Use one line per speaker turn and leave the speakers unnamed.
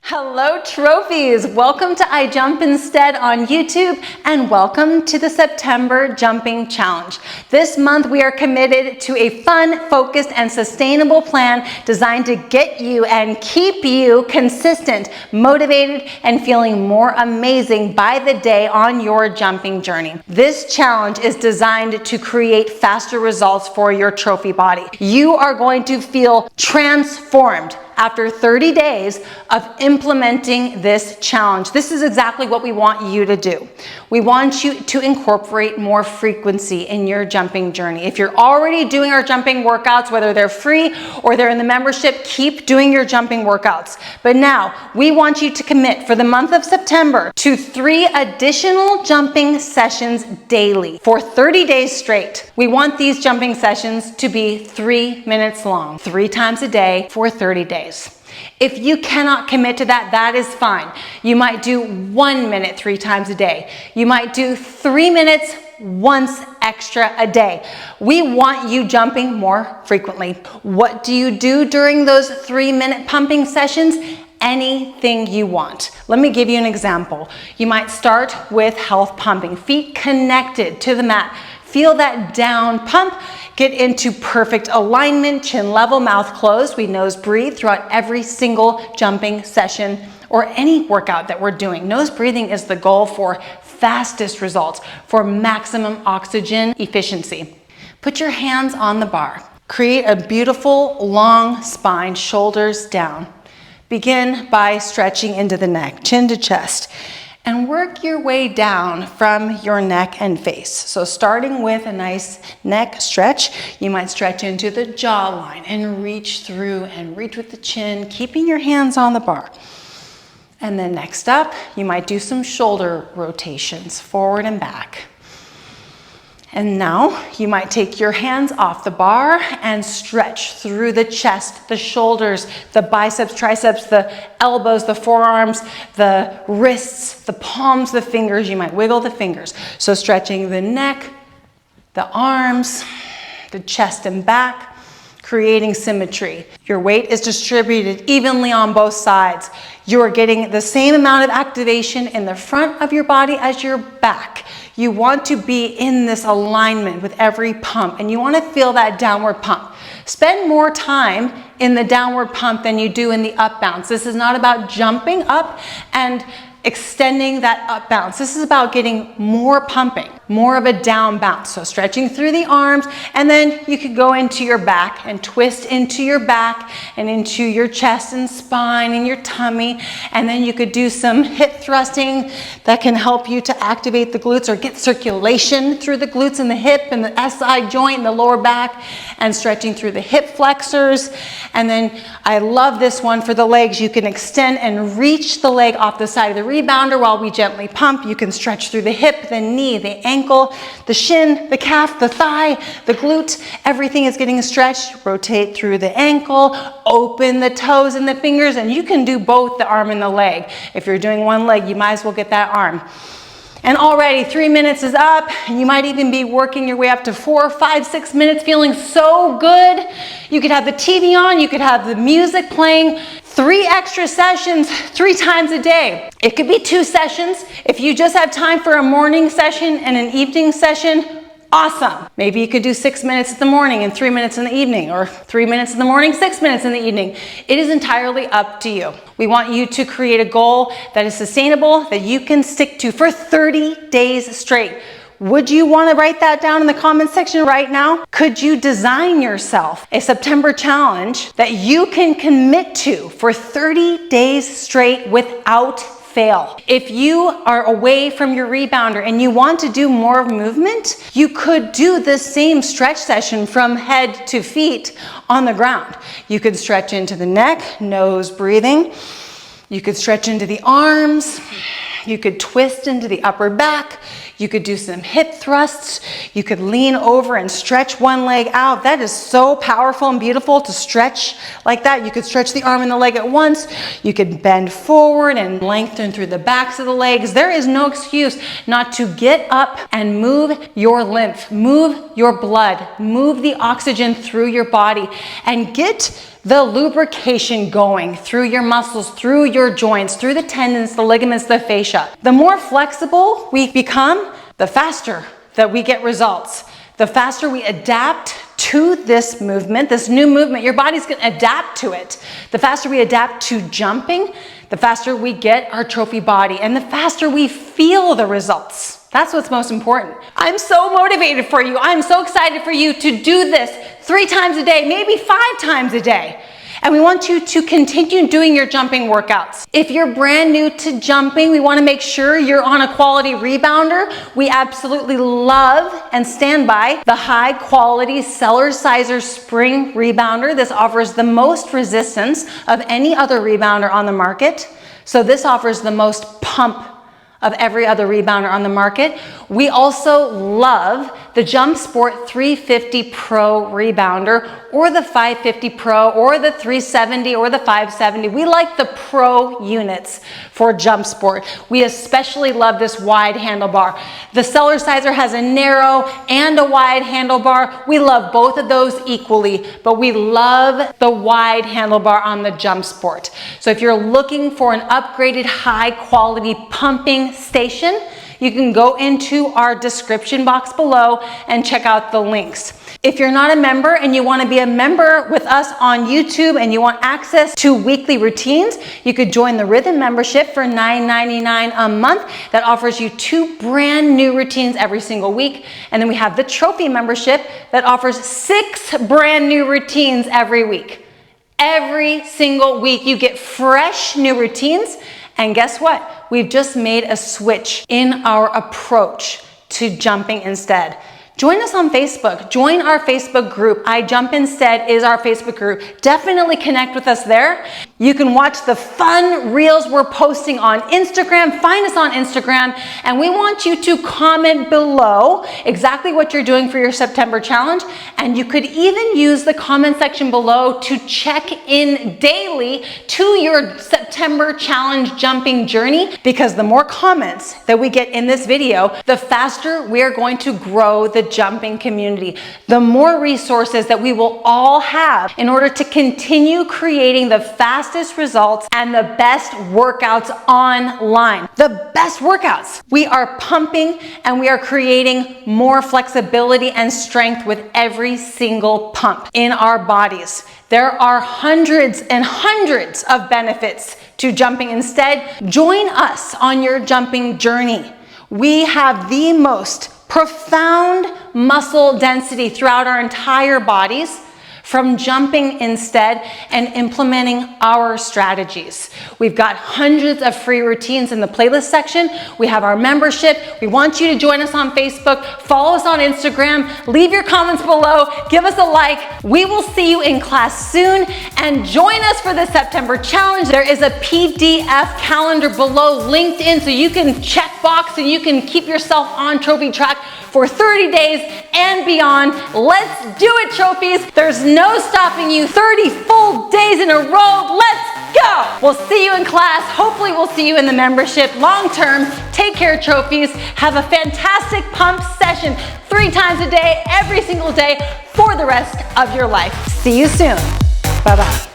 Hello trophies! Welcome to I Jump Instead on YouTube and welcome to the September Jumping Challenge. This month we are committed to a fun, focused, and sustainable plan designed to get you and keep you consistent, motivated, and feeling more amazing by the day on your jumping journey. This challenge is designed to create faster results for your trophy body. You are going to feel transformed after 30 days of implementing this challenge. This is exactly what we want you to do. We want you to incorporate more frequency in your jumping journey. If you're already doing our jumping workouts, whether they're free or they're in the membership, keep doing your jumping workouts. But now we want you to commit for the month of September to 3 additional jumping sessions daily for 30 days straight. We want these jumping sessions to be 3 minutes long, 3 times a day for 30 days. If you cannot commit to that, that is fine. You might do 1 minute 3 times a day. You might do 3 minutes once extra a day. We want you jumping more frequently. What do you do during those 3-minute pumping sessions? Anything you want. Let me give you an example. You might start with health pumping, feet connected to the mat. Feel that down pump. Get into perfect alignment, chin level, mouth closed. We nose breathe throughout every single jumping session or any workout that we're doing. Nose breathing is the goal for fastest results, for maximum oxygen efficiency. Put your hands on the bar. Create a beautiful long spine, shoulders down. Begin by stretching into the neck, chin to chest. And work your way down from your neck and face. So starting with a nice neck stretch, you might stretch into the jawline and reach through and reach with the chin, keeping your hands on the bar. And then next up, you might do some shoulder rotations, forward and back. And now you might take your hands off the bar and stretch through the chest, the shoulders, the biceps, triceps, the elbows, the forearms, the wrists, the palms, the fingers. You might wiggle the fingers. So stretching the neck, the arms, the chest and back, creating symmetry. Your weight is distributed evenly on both sides. You are getting the same amount of activation in the front of your body as your back. You want to be in this alignment with every pump, and you want to feel that downward pump. Spend more time in the downward pump than you do in the up bounce. This is not about jumping up and extending that up bounce. This is about getting more pumping, more of a down bounce. So stretching through the arms, and then you could go into your back and twist into your back and into your chest and spine and your tummy. And then you could do some hip thrusting that can help you to activate the glutes or get circulation through the glutes and the hip and the SI joint and the lower back, and stretching through the hip flexors. And then I love this one for the legs. You can extend and reach the leg off the side of the rebounder while we gently pump. You can stretch through the hip, the knee, the ankle, the shin, the calf, the thigh, the glute. Everything is getting stretched. Rotate through the ankle, open the toes and the fingers, and you can do both the arm and the leg. If you're doing one leg, you might as well get that arm. And already 3 minutes is up, and you might even be working your way up to 4, 5, 6 minutes, feeling so good. You could have the TV on, you could have the music playing. 3 extra sessions 3 times a day. It could be 2 sessions. If you just have time for a morning session and an evening session, awesome. Maybe you could do 6 minutes in the morning and 3 minutes in the evening, or 3 minutes in the morning, 6 minutes in the evening. It is entirely up to you. We want you to create a goal that is sustainable, that you can stick to for 30 days straight. Would you want to write that down in the comment section right now? Could you design yourself a September challenge that you can commit to for 30 days straight without fail? If you are away from your rebounder and you want to do more movement, you could do the same stretch session from head to feet on the ground. You could stretch into the neck, nose breathing. You could stretch into the arms. You could twist into the upper back. You could do some hip thrusts. You could lean over and stretch one leg out. That is so powerful and beautiful to stretch like that. You could stretch the arm and the leg at once. You could bend forward and lengthen through the backs of the legs. There is no excuse not to get up and move your lymph, move your blood, move the oxygen through your body, and get the lubrication going through your muscles, through your joints, through the tendons, the ligaments, the fascia. The more flexible we become, the faster that we get results. The faster we adapt to this movement, this new movement, your body's gonna adapt to it. The faster we adapt to jumping, the faster we get our trophy body, and the faster we feel the results. That's what's most important. I'm so motivated for you. I'm so excited for you to do this 3 times a day, maybe 5 times a day. And we want you to continue doing your jumping workouts. If you're brand new to jumping, we want to make sure you're on a quality rebounder. We absolutely love and stand by the high quality cellerciser spring rebounder. This offers the most resistance of any other rebounder on the market. So this offers the most pump of every other rebounder on the market. We also love the Jump Sport 350 Pro rebounder, or the 550 Pro, or the 370, or the 570. We like the Pro units for Jump Sport. We especially love this wide handlebar. The cellerciser has a narrow and a wide handlebar. We love both of those equally, but we love the wide handlebar on the Jump Sport. So if you're looking for an upgraded high quality pumping station, you can go into our description box below and check out the links. If you're not a member and you want to be a member with us on YouTube and you want access to weekly routines, you could join the Rhythm membership for $9.99 a month. That offers you 2 brand new routines every single week. And then we have the Trophy membership that offers 6 brand new routines every week. Every single week you get fresh new routines. And guess what? We've just made a switch in our approach to jumping instead. Join us on Facebook. Join our Facebook group. I Jump Instead is our Facebook group. Definitely connect with us there. You can watch the fun reels we're posting on Instagram. Find us on Instagram, and we want you to comment below exactly what you're doing for your September challenge. And you could even use the comment section below to check in daily to your September challenge jumping journey, because the more comments that we get in this video, the faster we're going to grow the jumping community, the more resources that we will all have in order to continue creating the fastest results and the best workouts online. The best workouts. We are pumping and we are creating more flexibility and strength with every single pump in our bodies. There are hundreds and hundreds of benefits to jumping instead. Join us on your jumping journey. We have the most profound muscle density throughout our entire bodies from jumping instead and implementing our strategies. We've got hundreds of free routines in the playlist section. We have our membership. We want you to join us on Facebook, follow us on Instagram, leave your comments below, give us a like. We will see you in class soon, and join us for the September challenge. There is a PDF calendar below linked in, so you can check box and you can keep yourself on trophy track for 30 days and beyond. Let's do it, trophies. There's no stopping you. 30 full days in a row. Let's go. We'll see you in class. Hopefully we'll see you in the membership long term. Take care, trophies. Have a fantastic pump session 3 times a day, every single day for the rest of your life. See you soon. Bye-bye.